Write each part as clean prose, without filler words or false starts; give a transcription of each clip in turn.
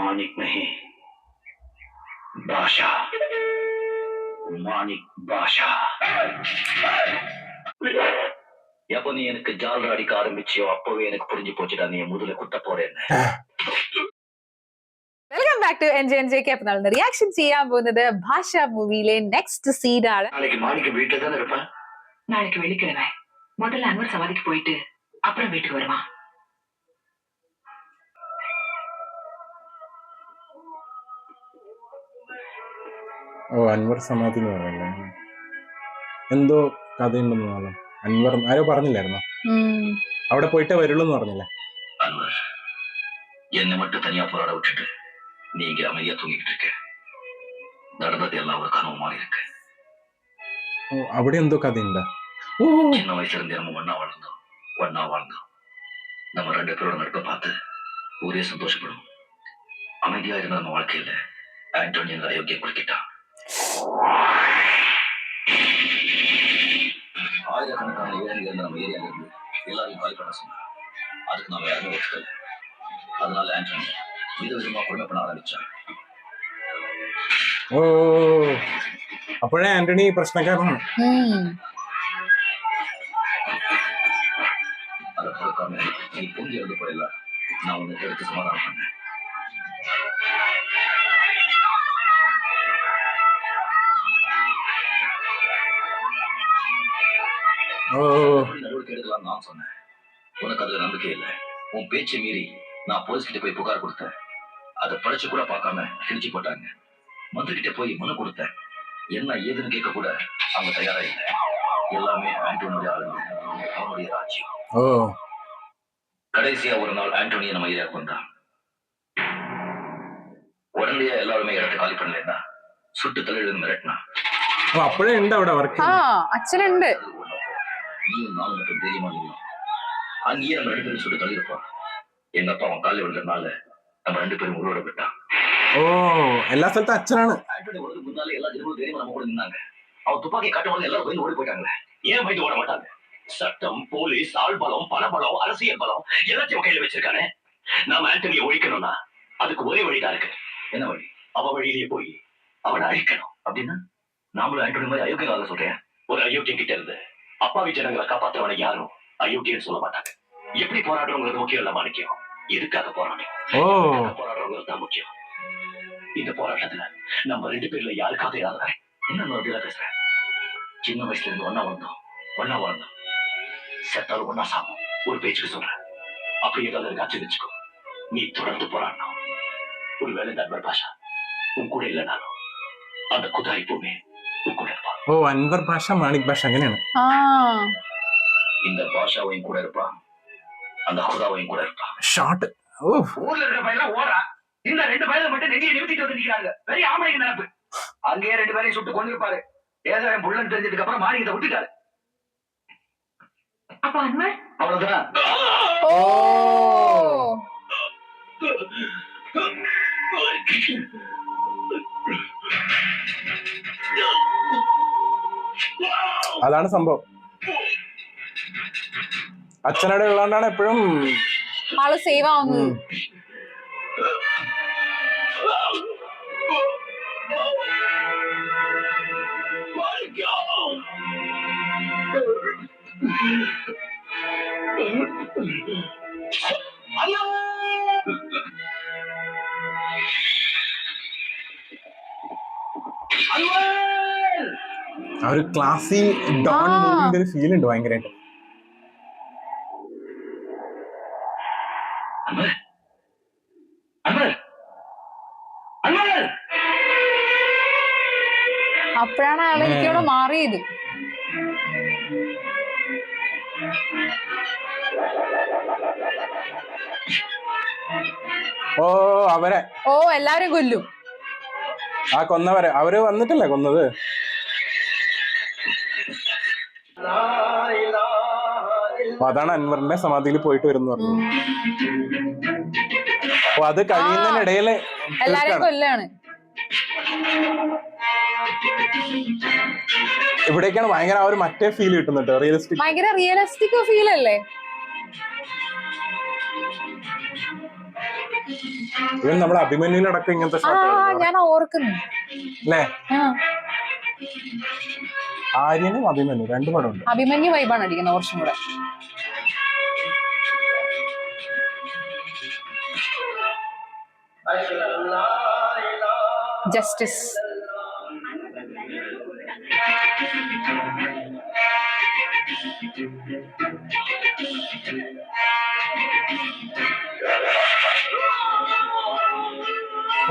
मानिक नहीं, बादशाह, मानिक बादशाह. எப்போ நீ எனக்கு ஜால்ரா அடிக்க ஆரம்பிச்சியோ அப்பவே எனக்கு புரிஞ்சு போச்சுடா நீ முதல்ல குத்த போறேன்னு. വെൽക്കം ബാക്ക് ടു എൻജെ അപ്പോൾ നമ്മൾ റിയാക്ഷൻ ചെയ്യാൻ പോകുന്നത് ഭാഷ മൂവിയിലെ നെക്സ്റ്റ് സീൻ ആണ്. நாளைக்கு மாணிக்க வீட்டுல தானே இருப்பேன். நாளைக்கு வெள்ளிக்கிழமை முதல்ல அன்வர் சமாதிக்கு போயிட்டு அப்புறம் வீட்டுக்கு வருவான். ഓ അൻവർ സമാധി എന്ന് പറയല്ലേ, എന്തോ കഥയുണ്ടെന്ന് തോന്നുന്നു. അൻവർ ആരോ പറഞ്ഞില്ലായിരുന്നോ അവിടെ പോയിട്ടേ വരുള്ളൂ എന്ന് പറഞ്ഞില്ലേ? அன்வர் என்னை மட்டும் தனியா போராட விட்டுட்டு நீங்க அமைதியா தூங்கிட்டு இருக்க. நடந்தது எல்லாம் ஒரு கனவு மாதிரி இருக்கு. ഓ അവിടെ എന്തോ കഥയുണ്ടോ? ഓ சின்ன வயசுல இருந்து நம்ம ஒன்னா வாழ்ந்தோம். நம்ம ரெண்டு பேரோட நட்பை பார்த்து ஊரே சந்தோஷப்படும். அமைதியா இருந்த நம்ம வாழ்க்கையில ஆண்டோனி எங்க அயோக்கியம் குறுக்கிட்டான். ஆயிரக்கணக்கான ஏழைகள் நம்ம ஏரியால இருந்து எல்லாரையும் காலி பண்ண சொன்னாங்க. அதுக்கு நாம யாருமே ஒத்துக்கல. அதனால ஆண்டோனி விதவிதமா கொடுமை பண்ண ஆரம்பிச்சான். ഓ അപ്പോഴേ ആന്റണി പ്രശ്നക്കാരനാണ്. அதை பொறுக்காம நீ பொங்கி இருந்து போயிடல. நான் உன்னை எடுத்து சமாதானம் பண்ணேன். நடவடிக்கை எடுக்கலாம் நான் சொன்னேன். உனக்கு அதுல நம்பிக்கை இல்லை. உன் பேச்சை மீறி நான் போலீஸ் கிட்ட போய் புகார் கொடுத்தேன். அதை படிச்சு கூட பார்க்காம கிழிச்சு போட்டாங்க. மந்திரி கிட்ட போய் மனு கொடுத்தேன். என்ன ஏதுன்னு கேட்க கூட அவங்க தயாரா இல்லை. எல்லாமே ஆண்டோனியோட ஆளுங்க, அவனுடைய ராஜ்யம். ഓ கடைசியா ஒரு நாள் ஆண்டோனியை நம்ம ஏரியாவுக்கு வந்தான். உடனே எல்லாருமே இடத்தை காலி பண்ணலன்னா சுட்டு தலையிடுன்னு மிரட்டினான். ഓ അപ്പോഴേ ഉണ്ട് അവിടെ വർക്ക്. അച്ഛനുണ്ട്. நீயும் நானும் மட்டும் தைரியமா நின்னோம். அங்கேயே நம்ம ரெண்டு பேரும் சுட்டு தள்ளியிருப்போம். எங்க அப்பா அவன் காலில் விழுந்ததுனால நம்ம ரெண்டு பேரும் உருவோட விட்டான். ഓ എല്ലാ സ്ഥലത്തും അച്ഛനാണ്. ஆண்டோனி உனக்கு முன்னாலே எல்லா ஜனங்களும் தைரியமா நம்ம கூட நின்னாங்க. அவன் துப்பாக்கி காட்டும்போது எல்லாரும் பயந்து ஓடி போயிட்டாங்களே. ஏன் பயந்து ஓட மாட்டாங்க? சட்டம், போலீஸ், ஆள்பலம், பணபலம், அரசியல் பலம் எல்லாத்தையும் கையில வச்சிருக்கானே. நாம ஆண்டனியை ஒழிக்கணும்னா அதுக்கு ஒரே வழிதான் இருக்கு. என்ன வழி? அவ வழியிலேயே போய் அவனை அழிக்கணும். அப்படின்னா நாமளும் ஆண்டனி மாதிரி அயோக்கியனாக சொல்றேன். ஒரு அயோக்கியம் கிட்ட இருந்து அப்பாவி ஜனங்களை காப்பாத்துறவனை யாரும் அயோக்கியன்னு சொல்ல மாட்டாங்க. எப்படி போராடுறவங்களுக்கு முக்கியம் இல்ல மாணிக்கம், எதுக்காக போராடுறவங்களுக்கு தான் முக்கியம். இந்த போராட்டத்துல நம்ம ரெண்டு பேர்ல யாருக்காக யாரு என்ன அப்படிதான் பேசுறேன். சின்ன வயசுல இருந்து ஒன்னா வாழ்ந்தோம். செத்தாலும் ஒன்னா சாமம். ஒரு பேச்சுக்கு சொல்றேன். அப்படி ஏதாவது இருக்காச்சு வச்சுக்கோ. நீ தொடர்ந்து போராடணும். ஒருவேளை இந்த அன்வர் பாஷா உன் கூட இல்லைனாலும் அந்த குதாரி பூமி உன் கூட இருப்பான். ഓ അൻവർ ഭാഷ മാണിക് ഭാഷ അങ്ങനെയാണ്. இந்த பாஷாவையும் கூட இருப்பான், அந்த குதாவையும் கூட இருப்பான். ஷார்ட். ஓ ஊர்ல இருக்கிற பையன் ஓடா. இந்த ரெண்டு பையன் மட்டும் நெஞ்சியை நிமித்திட்டு வந்து நிக்கிறாங்க. பெரிய ஆம்பளைங்க நினைப்பு. அங்கேயே ரெண்டு பேரையும் சுட்டு கொண்டிருப்பாரு. ஏதாவது புள்ளன்னு தெரிஞ்சதுக்கு அப்புறம் மாணிக்கத்தை விட்டுட்டாரு. அப்ப அன்வர் அவ்வளவுதான். ഓ അതാണ് സംഭവം. അച്ഛനോട് ഉള്ളതുകൊണ്ടാണ് എപ്പോഴും ആള് സേവ് ആവുന്നത്. ആ ഒരു ക്ലാസി ഡോൺ മൂവിന്റെ ഒരു ഫീൽ ഉണ്ട് ഭയങ്കരമായിട്ട്. അപ്പോഴാണ് അയാൾ എനിക്കോട് മാറിയത്. ഓ അവരെ എല്ലാരും കൊല്ലും. ആ കൊന്നവരെ അവര് വന്നിട്ടല്ലേ കൊന്നത്. അതാണ് അൻവറിന്റെ സമാധിയിൽ പോയിട്ട് വരുന്ന പറഞ്ഞു. അപ്പൊ അത് കഴിയുന്നതിനിടയില് എല്ലാരും കൊല്ലാണ്. ഇവിടേക്കാണ് ഭയങ്കര ആ ഒരു മറ്റേ ഫീൽ കിട്ടുന്നുണ്ട്. റിയലിസ്റ്റിക് ഫീൽ അല്ലേ? ഇവൻ നമ്മുടെ അഭിമന്യുവിനടക്കം ഇങ്ങനത്തെ ആ ഷോട്ട് ഞാൻ ഓർക്കുന്നു. അല്ലേ? ആ, ആര്യനും അഭിമന്യു രണ്ടു പടമുണ്ട്. അഭിമന്യു വൈബാണ് അടിക്കുന്നത് കുറച്ചും കൂടെ. ജസ്റ്റിസ്.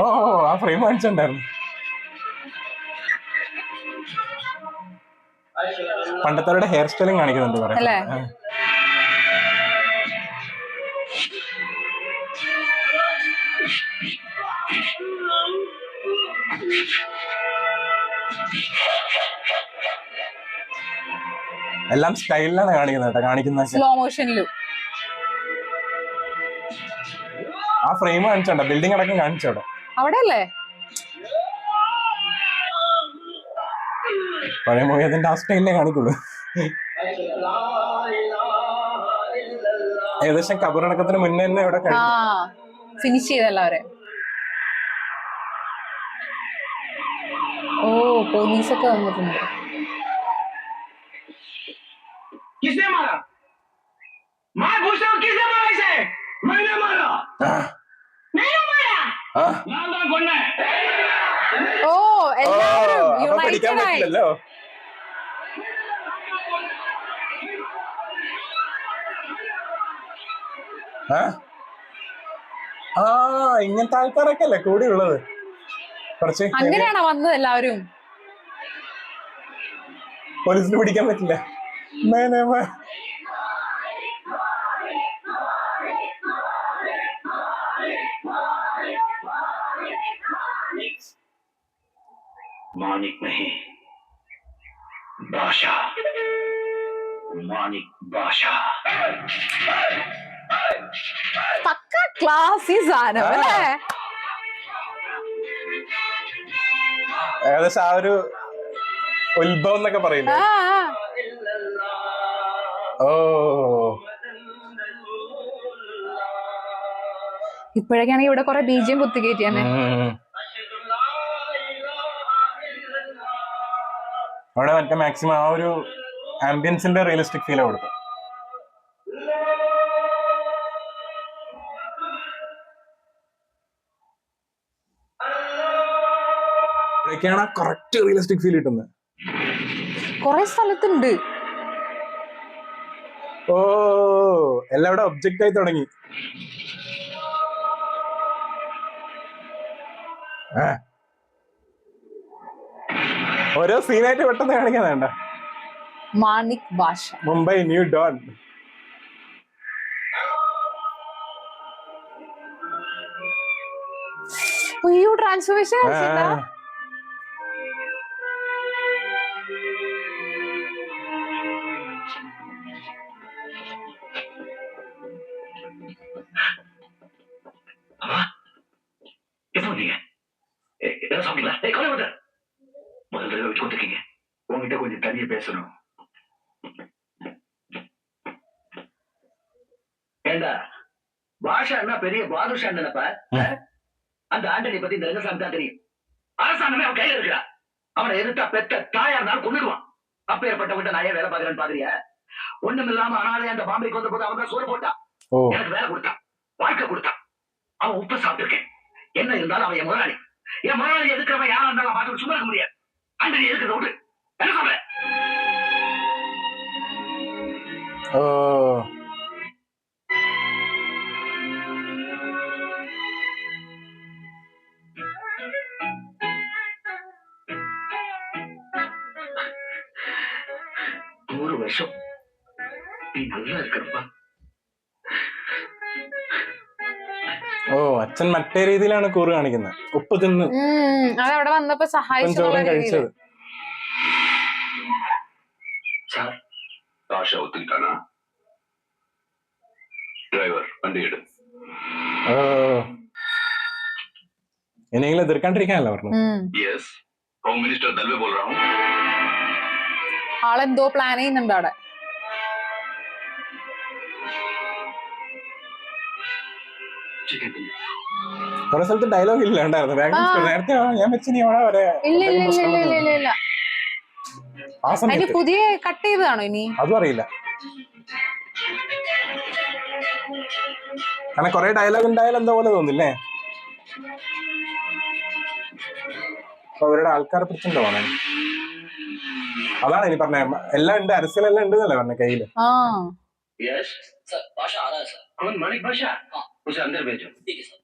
ഓ ആ ഫ്രെയിം കാണിച്ചിട്ടുണ്ടായിരുന്നു. പണ്ടത്തെ ഹെയർ സ്റ്റൈലും കാണിക്കുന്നുണ്ട് കുറെ. അല്ലേ? എല്ലാം സ്റ്റൈലിലാണ് കാണിക്കുന്നത് കേട്ടോ. കാണിക്കുന്ന സ്ലോ മോഷനിലും. ആ ഫ്രെയിം കാണിച്ചോണ്ട ബിൽഡിംഗ് അടക്കം കാണിച്ചോടെ അവിടെ അല്ലേ? പഴയ മൂവി അതിന്റെ ആ സ്റ്റൈലിനെ കാണിക്കുള്ളൂ. ഏകദേശം കബറടക്കത്തിന് മുന്നേ തന്നെ ഇവിടെ ആ ഫിനിഷ് ചെയ്തെല്ലാവരെ. ഓ പോലീസൊക്കെ വന്നിട്ടുണ്ട്. किसने मारा? मैं पूछ रहा हूँ किसने मारा इसे? मैंने मारा। मैंने मारा। ഞാൻ தான் കൊന്നേ. ഓ എല്ലാവരും അപ്പൊ പഠിക്കാൻ യുണൈറ്റഡ് ആയി. പറ്റില്ലല്ലോ. ആ ഇങ്ങനത്തെ ആൾക്കാരൊക്കെ അല്ലേ കൂടി ഉള്ളത്. കുറച്ച് അങ്ങനെയാണോ വന്നത് എല്ലാവരും? പോലീസിന് പിടിക്കാൻ പറ്റില്ല. मानिक नहीं बादशाह. मानिक बादशाह. പക്ക ക്ലാസ് ഈ സാധനം അല്ലേ? ഏകദേശം ആ ഒരു ഉത്ഭവം എന്നൊക്കെ പറയില്ലേ. ഓ ഇപ്പോഴൊക്കെയാണെങ്കിൽ ഇവിടെ കുറെ ബീജം കുത്തിക്കയറ്റി തന്നെ. അവിടെ മറ്റേ മാക്സിമം ആ ഒരു ആംബിയൻസിന്റെ റിയലിസ്റ്റിക് ഫീൽ കൊടുത്തു. ഇവിടേക്കാണ് കറക്റ്റ് റിയലിസ്റ്റിക് ഫീൽ കിട്ടുന്നത്. കൊറേ സ്ഥലത്തുണ്ട്. ഓ എല്ലാം ഇവിടെ ഒബ്ജക്റ്റ് ആയി തുടങ്ങി. ഓരോ സീനായിട്ട് പെട്ടെന്ന് കാണിക്കാൻ വേണ്ട. മാണിക് ഭാഷ. Mumbai new Don. അയ്യോ ട്രാൻസ്ഫോർമേഷൻ எப்போ நீங்க என்ன சாப்பிட்டீங்களா? கவலை வந்து முதல் தடவை வச்சு கொடுத்துருக்கீங்க. உங்ககிட்ட கொஞ்சம் தனியா பேசணும். ஏண்டா பாஷா என்ன பெரிய பாதுஷா நினைப்ப? அந்த ஆண்டனி பத்தி இந்த ரங்கசாமி தான் தெரியும். அரசாங்கமே அவன் கையில இருக்கிறா. அவனை எதிர்த்தா பெத்த தாயா இருந்தாலும் கொண்டுடுவான். அப்பேற்பட்டவங்கிட்ட நான் ஏன் வேலை பார்க்கிறேன்னு பாக்குறியா? ஒண்ணும் இல்லாம அனாலே அந்த பாம்பேக்கு வந்த போது அவன் தான் சோறு போட்டான். எனக்கு வேலை கொடுத்தான், வாழ்க்கை கொடுத்தான். அவன் உப்பு சாப்பிட்டிருக்கேன். என்ன இருந்தாலும் அவன் என் முதலாளி. என் முதலாளி எதுக்கிறவன் யாரா இருந்தாலும் பார்த்து சும்மா இருக்க முடியாது. ஆண்டனி எதுக்கிறத விட்டு என்ன சொல்ற? நூறு வருஷம் நீ நல்லா இருக்கணும்பா. ഓ അച്ഛൻ മറ്റേ രീതിയിലാണ് കൂറ് കാണിക്കുന്നത്. ഉപ്പ് തിന്ന് അതവിടെ വന്നപ്പോ ചോറും കഴിച്ചത്. சார் பாஷா ஒத்துக்கிட்டானா? டிரைவர் வண்டி எடு. ഓ ഇനിയെങ്കിലും എതിർക്കാണ്ടിരിക്കാനല്ലോ പറഞ്ഞു. यस होम मिनिस्टर दलवे बोल रहा हूँ. ആളെന്തോ പ്ലാൻ ചെയ്യുന്നുണ്ട് അവിടെ. चिकन കുറെ സ്ഥലത്ത് ഡയലോഗ് ഇല്ലാണ്ടായിരുന്നു. നേരത്തെ ഞാൻ വെച്ച് നീ അവിടെ വരെ ഇല്ല ഇല്ല ഇല്ല ഇല്ല ഇല്ല ഇല്ല ഇല്ല. ആ അതിന് സമയത്ത് പുതിയ കട്ട് ചെയ്തതാണോ ഇനി? അതും അറിയില്ല. കാരണം കൊറേ ഡയലോഗ് ഉണ്ടായാലും എന്താ പോലെ തോന്നില്ലേ? അപ്പൊ അവരുടെ ആൾക്കാരെ പിടിച്ചിട്ടുണ്ടോ പോണേ? അതാണ് ഇനി പറഞ്ഞ എല്ലാം ഉണ്ട്, അരസിലെല്ലാം ഉണ്ട് എന്നല്ലേ പറഞ്ഞ കയ്യില്. यस सर, बादशाह आ रहा है सर. कौन? मालिक बादशाह? हाँ. उसे अंदर भेजो. ठीक है sir.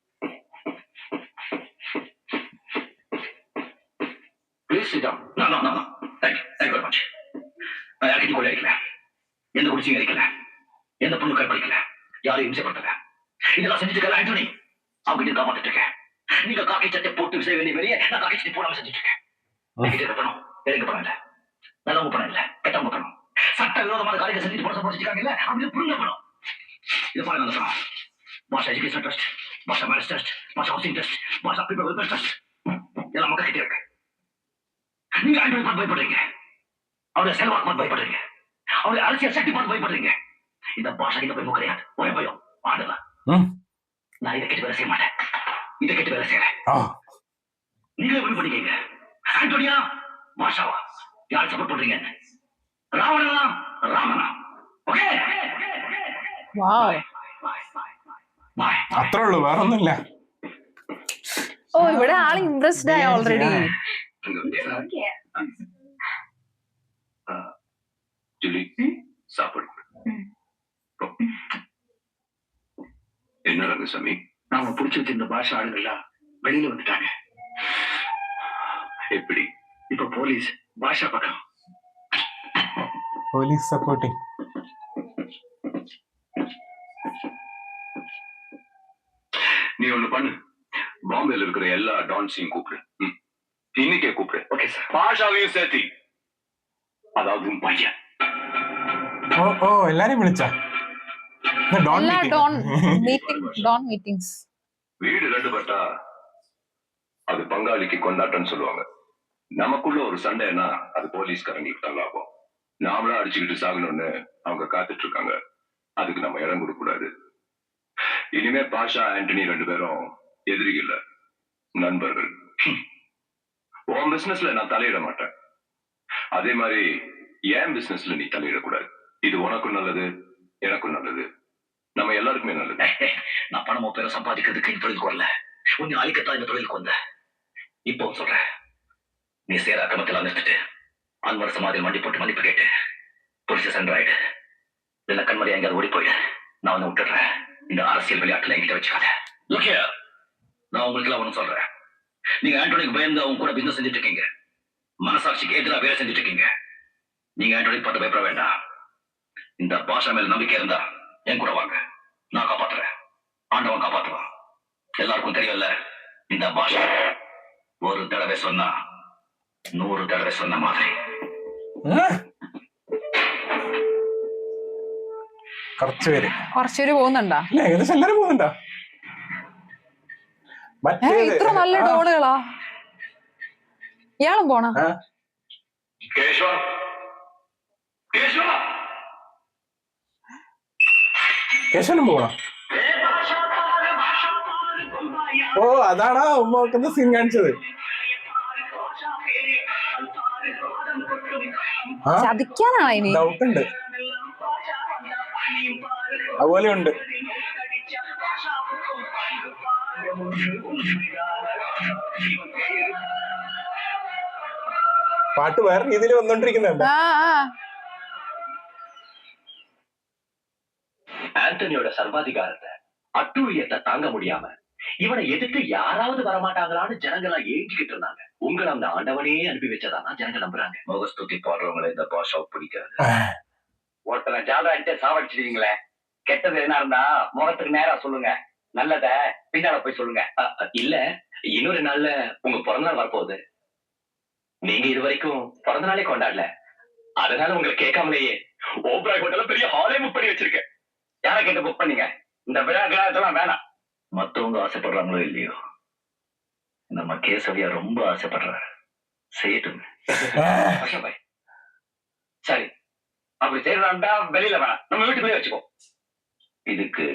Please sit down. No, no, no, no. Thank you very much. நான் யார்கிட்ட கொலை அடிக்கல, எந்த குடிசையும் அடிக்கல, எந்த பொண்ணு கற்பழிக்கல, யாரையும் இம்சப்படுத்தல. இதெல்லாம் செஞ்சுட்டு இருக்கல ஆண்டனி. அவங்க காப்பாத்திட்டு இருக்கேன். நீங்க காக்கி சட்டை போட்டு செய்ய வேண்டிய வேலையை நான் காக்கி சட்டை போடாம செஞ்சுட்டு இருக்கேன். நீங்க பணம் எனக்கு பணம் இல்ல, நல்லவங்க பணம் இல்ல, கெட்டவங்க பணம். சட்ட விரோதமான காரியத்தை செஞ்சுட்டு பணம் சம்பாதிச்சிருக்காங்கல்ல, அவங்க புரிஞ்ச பணம். இது பாருங்க அந்த பணம். பாஷா எஜுகேஷன் ட்ரஸ்ட், பாஷா மேரேஜ் ட்ரஸ்ட், பாஷா ஹவுசிங் ட்ரஸ்ட், பாஷா பீப்பிள் வெல்ஃபேர் ட்ரஸ்ட் எல்லாம் மக்கள் கிட்ட இருக்கு. நீங்க ஆண்டனி பார்த்து பயப்படுறீங்க, அவருடைய செல்வாக்கு பார்த்து பயப்படுறீங்க, அவருடைய அரசியல் சக்தி பார்த்து பயப்படுறீங்க. இந்த பாஷா கிட்ட போய் கிடையாது, ஒரே பயம் ஆண்டலாம். நான் இதை கெட்டு வேலை செய்ய மாட்டேன், இதை கெட்டு வேலை செய்யறேன். நீங்களே எப்படி பண்ணிக்கீங்க? ஆண்டோனியா பாஷாவா யார் சப்போர்ட் பண்றீங்க? ராவணனா ராமனா? ஓகே വാവ്. അത്രേ ഉള്ളൂ, വേറെ ഒന്നുമില്ല. ഓ ഇവിടെ ആൾ ഇംപ്രസ്ഡ് ആയി ഓൾറെഡി. ஜூலி சாப்பிடு. என்ன ரங்கசாமி, நாம புடிச்சு வச்சிருந்த பாஷா ஆளுங்கள்லாம் வெளியில வந்துட்டாங்க. எப்படி? இப்ப போலீஸ் பாஷா பக்கம். Police supporting. நீ ஒண்ணு பண்ணு, பாம்பேல இருக்கிற எல்லா டான்ஸையும் கூப்பிடு. இன்னைக்கே கூப்பிடு. Okay sir. பாஷாவையும் சேர்த்தி, அதாவது உன் பையன். ഓ എല്ലാരെയും വിളിച്ചാ? എല്ലാ ഡോൺ മീറ്റിംഗ്സ്. வீடு ரெண்டு பட்டா அது பங்காளிக்கு கொண்டாட்டம்னு சொல்லுவாங்க. நமக்குள்ள ஒரு சண்டைன்னா அது போலீஸ்காரங்களுக்கு தான் லாபம். நாமளா அடிச்சுக்கிட்டு சாகணும்னு அவங்க காத்துட்டு இருக்காங்க. அதுக்கு நம்ம இடம் கொடுக்க கூடாது. இனிமே பாஷா ஆண்டனி ரெண்டு பேரும் எதிரிகள் இல்ல, நண்பர்கள். உன் பிசினஸ்ல நான் தலையிட மாட்டேன், அதே மாதிரி என் பிசினஸ்ல நீ தலையிடக்கூடாது. இது உனக்கும் நல்லது, எனக்கும் நல்லது, நம்ம எல்லாருக்குமே நல்லது. நான் பணமோ பேரை சம்பாதிக்கிறதுக்கு இந்த தொழிலுக்கு வரல, உன்னை அழிக்கத்தான் இந்த தொழிலுக்கு வந்த. இப்போ சொல்றேன், நீ சேர அக்கிரமத்தில் நிறுத்திட்டு அன்வர் சமாதியில் மண்டி போட்டு மன்னிப்பு கேட்டு புரிச்சு சென்றாயிடு. இல்ல கண்மதி எங்கேயாவது ஓடி போயிடு, நான் வந்து விட்டுடுறேன். இந்த அரசியல் விளையாட்டுல என்கிட்ட வச்சுக்காத. நான் உங்களுக்கு எல்லாம் ஒண்ணு சொல்றேன், நீங்க ஆண்டோனிக்கு பயந்து அவங்க கூட பிசினஸ் செஞ்சுட்டு இருக்கீங்க, மனசாட்சிக்கு எதிராக வேலை செஞ்சுட்டு இருக்கீங்க. நீங்க ஆண்டோனிக்கு பார்த்து பயப்பட வேண்டாம். இந்த பாஷா மேல நம்பிக்கை இருந்தா என் கூட வாங்க, நான் காப்பாத்துறேன், ஆண்டவன் காப்பாத்துவான். எல்லாருக்கும் தெரியல, இந்த பாஷா ஒரு தடவை சொன்னா 100 தடவை சொன்ன மாதிரி. കുറച്ചുപേര് പോകുന്നുണ്ടോ? ഏകദേശം എല്ലാരും പോകുന്നുണ്ടോ? ഇത്ര നല്ല ഡോളുകളാ. ഇയാളും പോണ? കേശവനും പോകണം. ഓ അതാണാ ഉമ്മ വെക്കുന്ന സീൻ കാണിച്ചത്. ചതിക്കാനാണ് ഇനി ഡൗട്ടുണ്ട്, അതുപോലെ ഉണ്ട്. പാട്ട് വേറെ രീതിയിൽ വന്നോണ്ടിരിക്കുന്നുണ്ട്. ஆண்டனியோட சர்வாதிகாரத்தை அட்டூழியத்தை தாங்க முடியாம இவனை எதிர்த்து யாராவது வரமாட்டாங்களான்னு ஜனங்களா ஏங்கிக்கிட்டு இருந்தாங்க. உங்களை அந்த ஆண்டவனே அனுப்பி வச்சதானா ஜனங்க நம்புறாங்க. முகஸ்துதி பாடுறவங்களை இந்த பாஷாவை பிடிக்காது. ஒருத்தனை ஜாதா அடிச்ச சாவடிச்சிருக்கீங்களே, கெட்டது என்ன இருந்தா முகத்துக்கு நேரா சொல்லுங்க, நல்லத பின்னால போய் சொல்லுங்க. இல்ல, இன்னொரு நாள்ல உங்க பிறந்தநாள் வரப்போகுது. நீங்க இது வரைக்கும் பிறந்த நாளே கொண்டாடல, அதனால உங்களை கேட்காமலேயே ஓப்ரா ஹோட்டல்ல பெரிய ஹாலே புக் பண்ணி வச்சிருக்கேன். யாரை கேட்டு புக் பண்ணீங்க? இந்த விழா கிழாத்தெல்லாம் வேணாம். மத்தவங்க ஆசைப்படுறாங்களோ இல்லையோ, நம்ம கேசவியா ரொம்ப ஆசைப்படுறாரு, செய்யட்டும். சரி, அப்படி செய்யறாண்டா வெளியில வேணாம், நம்ம வீட்டுக்குள்ளே வச்சுக்கோ. இதுக்கு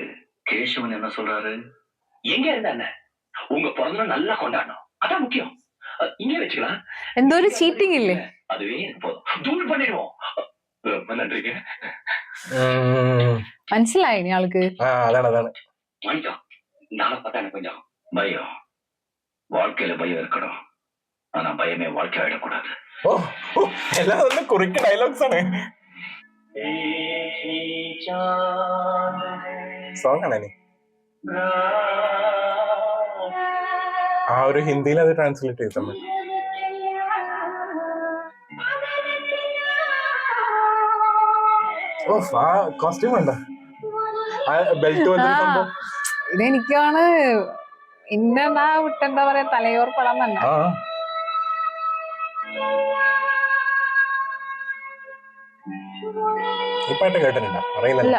கேசவன் என்ன சொல்றாரு? எங்க இருந்தா என்ன, உங்க பிறந்த நல்லா கொண்டாடணும், அதான் முக்கியம். இங்கே வச்சுக்கலாம். എന്തോ ഒരു ചീറ്റിംഗ് ഇല്ലേ? அதுவே எனக்கு போதும். தூள் பண்ணிடுவோம். ரொம்ப நன்றிங்க. മനസ്സിലായി ആൾക്ക്. അതാണ് மாணிக்கம், நாளை பார்த்தா எனக்கு கொஞ்சம் பயம். வாழ்க்கையில பயம் இருக்கணும், ஆனா பயமே வாழ்க்கை ஆயிடக்கூடாது. ഓ എല്ലാം ഒന്ന് കുറിക്ക് ഡയലോഗ്സ് ആണ്. സോങ് ആണ് ഇനി ആ ഒരു ഹിന്ദിയിൽ അത് ട്രാൻസ്ലേറ്റ് ചെയ്ത് തമ്മിൽ. ഓ ആ കോസ്റ്റ്യൂം ഉണ്ടോ, ആ ബെൽറ്റ് പോലത്തെ ഒരു സംഭവം. ഇതെനിക്കാണ് ഇന്നെന്താ വിട്ടെന്താ പറയാ തലയോർ പടം തന്നെ. ആ ഈ പാട്ട് കേട്ടിട്ടുണ്ടോ? അറിയില്ല, ഇല്ല.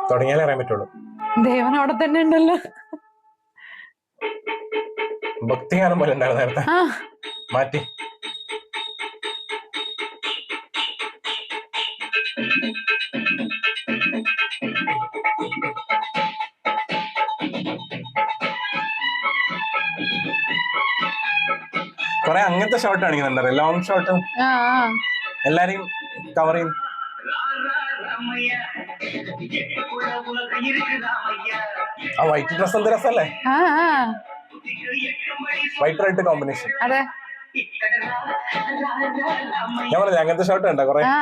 തുടങ്ങിയാലേ അറിയാൻ പറ്റുള്ളൂ. ദേവൻ അവിടെ തന്നെ ഉണ്ടല്ലോ. ഭക്തിഗാനം പോലെ ഉണ്ടായിരുന്നു നേരത്തെ, ആ മാറ്റി. കൊറേ അങ്ങനത്തെ ഷോട്ട് കാണിക്കുന്നുണ്ടോ, ലോങ് ഷോട്ട് ആ എല്ലാരെയും കവർ ചെയ്യും. ആ വൈറ്റ് ഡ്രസ് എന്ത് രസല്ലേ, ആ ആ വൈറ്റ് റെഡ് കോമ്പിനേഷൻ. അതെ. ഞാൻ പറഞ്ഞില്ല അങ്ങനത്തെ ഷോട്ട് ഉണ്ടോ കൊറേ, ആ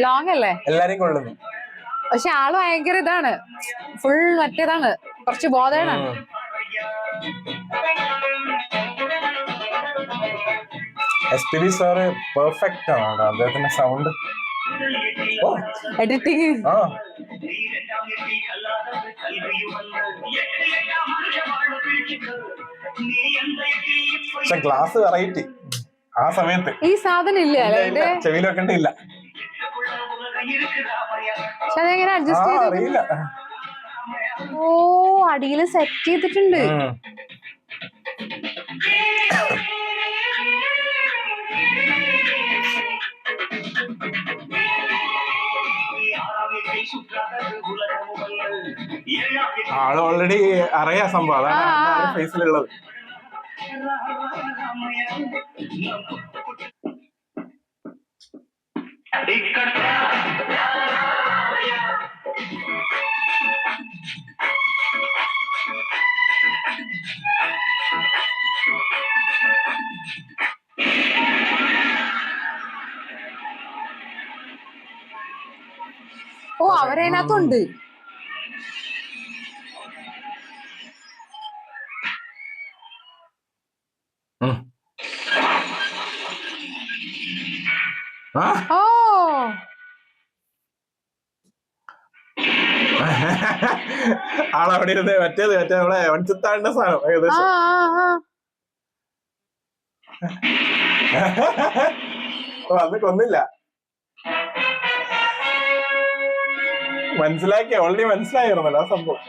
ലോങ് അല്ലേ? എല്ലാരെയും കൊള്ളുന്നു. പക്ഷെ ആള് ഭയങ്കര ഇതാണ്, ഫുൾ മറ്റേതാണ്, കുറച്ച് ബോധേടാണ്. SPB സാറ് പെർഫെക്റ്റ് ആണ് കേട്ടോ, അദ്ദേഹത്തിന്റെ സൗണ്ട്. എഡിറ്റിംഗ് ആ പക്ഷെ ഗ്ലാസ് വെറൈറ്റി ആ സമയത്ത് ഈ സാധനം ഇല്ല അല്ലേ ചെവിയിൽ വെക്കണ്ടില്ല. പക്ഷെ അതെങ്ങനെ അഡ്ജസ്റ്റ് ചെയ്ത്? അറിയില്ല. ഓ അടിയില് സെറ്റ് ചെയ്തിട്ടുണ്ട്. ആള് ഓൾറെഡി അറിയാ സംഭവം, അതാണ് ഫേസിലുള്ളത്. ഓ അവരതിനകത്തുണ്ട്. ഓ ആളവിടെ ഇരുന്ന് മറ്റേ നമ്മളെ വൻചിത്താണ്ട സാധനം ആ ഏകദേശം. അന്ന് കൊന്നില്ല, മനസ്സിലാക്കിയ ഓൾറെഡി മനസ്സിലായിരുന്നല്ലോ ആ സംഭവം.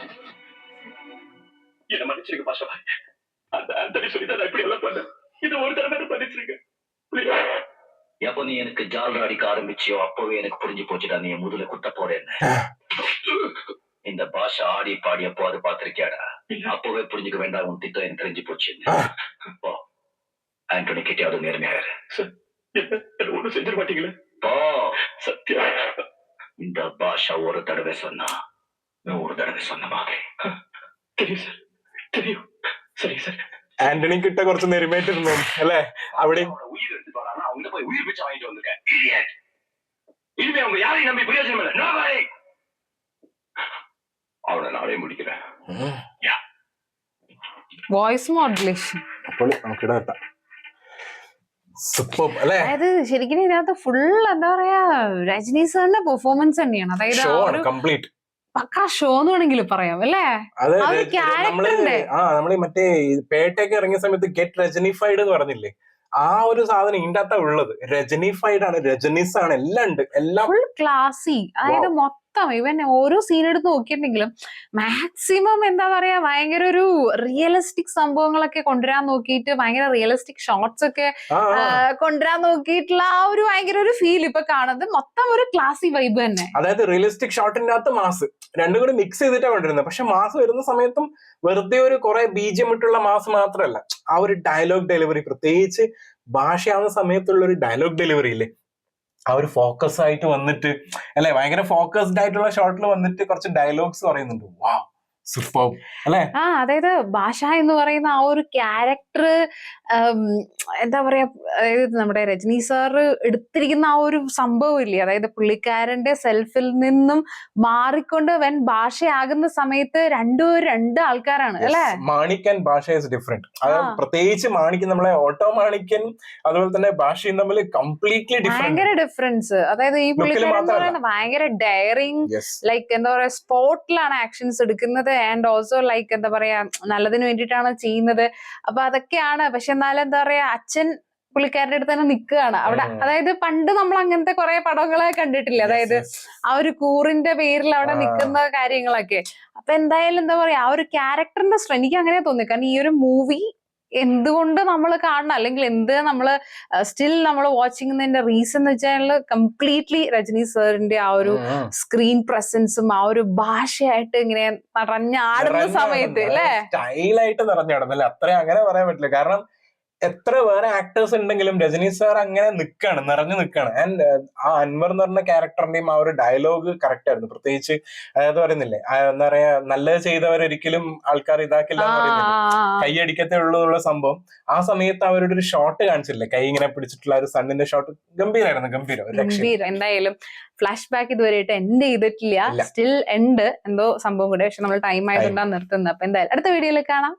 என்ன மன்னிச்சிருங்க பாஷா, அந்த ஆண்டனி சொல்லிதான் நான் இப்படி எல்லாம் பண்ணேன். இது ஒரு தடவை மன்னிச்சிருங்க. எப்போ நீ எனக்கு ஜால் அடிக்க ஆரம்பிச்சியோ அப்பவே எனக்கு புரிஞ்சு போச்சுடா நீ முதல்ல குத்த போறேன்னு. இந்த பாஷா ஆடி பாடி அப்போ அது பாத்திருக்கியாடா, அப்பவே புரிஞ்சுக்க வேண்டாம் உன் திட்டம் எனக்கு தெரிஞ்சு போச்சு. ஆண்டனி கிட்டயாவது நேர்மையாரு ஒண்ணு செஞ்சிட மாட்டீங்களே. சத்தியம் இந்த பாஷா ஒரு தடவை சொன்னா ஒரு தடவை சொன்ன மாதிரி. தெரியும் சார், தெரியும். சரி சார். ആന്റണി കിட்ட കുറച്ച് നെരുമേറ്റിരുന്നു അല്ലേ അവിടെ. உயிர் எடுத்துட்டு வரானா அவங்க போய் உயிர் பிச்சை வாங்கிட்டு வந்திருக்கேன். இனிமே அவங்க யாரையும் நம்பி பிரயோஜனம் இல்லை. அவனை நாளே முடிக்கிறேன். വോയിസ് മോഡുലേഷൻ അപ്പോൾ നമുക്കിടെ എത്താം. സൂപ്പർ അല്ലേ? അതായത് ശരിക്കും ഇതിനകത്ത് ഫുൾ എന്താ പറയാ രജനി സാറിന്റെ പെർഫോമൻസ് തന്നെയാണ്. അതായത് ഷോ ആണ് കംപ്ലീറ്റ്, പക്കാ ഷോ എന്ന് വേണമെങ്കിൽ പറയാം അല്ലേ. നമ്മള് മറ്റേ പേട്ടയൊക്കെ ഇറങ്ങിയ സമയത്ത് ഗെറ്റ് രജനിഫൈഡ് എന്ന് പറഞ്ഞില്ലേ, ആ ഒരു സാധനം ഇതിന്റെ അകത്താ ഉള്ളത്. രജനീഫൈഡ് ആണ്, രജനീസ് ആണ്, എല്ലാം ഉണ്ട്, എല്ലാം ഫുൾ ക്ലാസി. അതായത് മൊത്തം ഇവൻ ഓരോ സീൻ എടുത്ത് നോക്കിയിട്ടുണ്ടെങ്കിലും മാക്സിമം എന്താ പറയാ ഭയങ്കര ഒരു റിയലിസ്റ്റിക് സംഭവങ്ങളൊക്കെ കൊണ്ടുവരാൻ നോക്കിയിട്ട്, ഭയങ്കര റിയലിസ്റ്റിക് ഷോർട്സ് ഒക്കെ കൊണ്ടുവരാൻ നോക്കിയിട്ടുള്ള ആ ഒരു ഭയങ്കര ഒരു ഫീൽ ഇപ്പൊ കാണുന്നത്. മൊത്തം ഒരു ക്ലാസി വൈബ് തന്നെ. അതായത് റിയലിസ്റ്റിക് ഷോട്ടിന്റെ അകത്ത് മാസ് രണ്ടും കൂടി മിക്സ് ചെയ്തിട്ടാണ് കൊണ്ടിരുന്നത്. പക്ഷെ മാസ് വരുന്ന സമയത്തും വെറുതെ ഒരു കുറെ ബീജം ഇട്ടുള്ള മാസ് മാത്രമല്ല, ആ ഒരു ഡയലോഗ് ഡെലിവറി, പ്രത്യേകിച്ച് ഭാഷയാവുന്ന സമയത്തുള്ള ഒരു ഡയലോഗ് ഡെലിവറി ഇല്ലേ, ആ ഒരു ഫോക്കസ് ആയിട്ട് വന്നിട്ട് അല്ലെ, ഭയങ്കര ഫോക്കസ്ഡ് ആയിട്ടുള്ള ഷോട്ടിൽ വന്നിട്ട് കുറച്ച് ഡയലോഗ്സ് പറയുന്നുണ്ട്. വാവ്, സൂപ്പർ അല്ലെ. അതായത് ഭാഷ എന്ന് പറയുന്ന ആ ഒരു ക്യാരക്ടർ എന്താ പറയാ, അതായത് നമ്മുടെ രജനി സാറ് എടുത്തിരിക്കുന്ന ആ ഒരു സംഭവം ഇല്ലേ, അതായത് പുള്ളിക്കാരന്റെ സെൽഫിൽ നിന്നും മാറിക്കൊണ്ട് വൻ ഭാഷയാകുന്ന സമയത്ത് രണ്ട് ആൾക്കാരാണ് അല്ലെ. മാണിക് ആൻഡ് ഭാഷ ഇസ് ഡിഫറെന്റ്. അതായത് പ്രത്യേകിച്ച് മാണിക്ക്, നമ്മളെ ഓട്ടോ മാണിക്കൻ അതുപോലെ തന്നെ ഭാഷയും തമ്മിൽ കംപ്ലീറ്റ്ലി ഭയങ്കര ഡിഫറൻസ്. അതായത് ഈ പുള്ളിക്കാരൻ ഭയങ്കര ഡയറിങ്, ലൈക്ക് എന്താ പറയാ സ്പോട്ടിലാണ് ആക്ഷൻസ് എടുക്കുന്നത്, ആൻഡ് ഓൾസോ ലൈക്ക് എന്താ പറയാ നല്ലതിന് വേണ്ടിയിട്ടാണ് ചെയ്യുന്നത്. അപ്പൊ അതൊക്കെയാണ്. പക്ഷെ എന്നാലും എന്താ പറയാ അച്ഛൻ പുള്ളിക്കാരുടെ അടുത്ത് തന്നെ നിൽക്കുകയാണ് അവിടെ. അതായത് പണ്ട് നമ്മൾ അങ്ങനത്തെ കുറെ പടങ്ങളെ കണ്ടിട്ടില്ല, അതായത് ആ ഒരു കൂറിന്റെ പേരിൽ അവിടെ നിൽക്കുന്ന കാര്യങ്ങളൊക്കെ. അപ്പൊ എന്തായാലും എന്താ പറയാ ആ ഒരു ക്യാരക്ടറിന്റെ എനിക്ക് അങ്ങനെ തോന്നി. കാരണം ഈ ഒരു മൂവി എന്തുകൊണ്ട് നമ്മൾ കാണണം, അല്ലെങ്കിൽ എന്ത് നമ്മള് സ്റ്റിൽ നമ്മൾ വാച്ചിങ്ങിന്റെ റീസൺ എന്ന് വെച്ചാൽ കംപ്ലീറ്റ്ലി രജനി സാറിന്റെ ആ ഒരു സ്ക്രീൻ പ്രസൻസും ആ ഒരു ഭാഷയായിട്ട് ഇങ്ങനെ നിറഞ്ഞാടുന്ന സമയത്ത് അല്ലെ, സ്റ്റൈലായിട്ട് നിറഞ്ഞാടുന്നല്ലേ, അത്രയും അങ്ങനെ പറയാൻ പറ്റില്ല. കാരണം എത്ര വേറെ ആക്ടേഴ്സ് ഉണ്ടെങ്കിലും രജനി സാർ അങ്ങനെ നിൽക്കാണ്, നിറഞ്ഞു നിൽക്കാണ്. ആൻഡ് ആ അൻവർ എന്ന് പറഞ്ഞ ക്യാരക്ടറിന്റെയും ആ ഒരു ഡയലോഗ് കറക്റ്റ് ആയിരുന്നു. പ്രത്യേകിച്ച് അതായത് പറയുന്നില്ലേ, എന്താ പറയാ നല്ലത് ചെയ്തവരൊരിക്കലും ആൾക്കാർ ഇതാക്കില്ല എന്ന് പറയുന്നില്ലേ, കൈയടിക്കത്തേ ഉള്ളൂ എന്നുള്ള സംഭവം. ആ സമയത്ത് അവരുടെ ഒരു ഷോട്ട് കാണിച്ചില്ലേ, കൈ ഇങ്ങനെ പിടിച്ചിട്ടുള്ള ഒരു സണ്ണിന്റെ ഷോട്ട് ഗംഭീരായിരുന്നു, ഗംഭീരം. എന്തായാലും ഫ്ലാഷ് ബാക്ക് ഇതുവരെയായിട്ട് എൻഡ് ചെയ്തിട്ടില്ല, സ്റ്റിൽ ഉണ്ട് എന്തോ സംഭവം കൂടെ. പക്ഷെ നമ്മൾ ടൈം ആയതുകൊണ്ടാണ് നിർത്തുന്നത്. അപ്പൊ എന്തായാലും അടുത്ത വീഡിയോയിൽ കാണാം.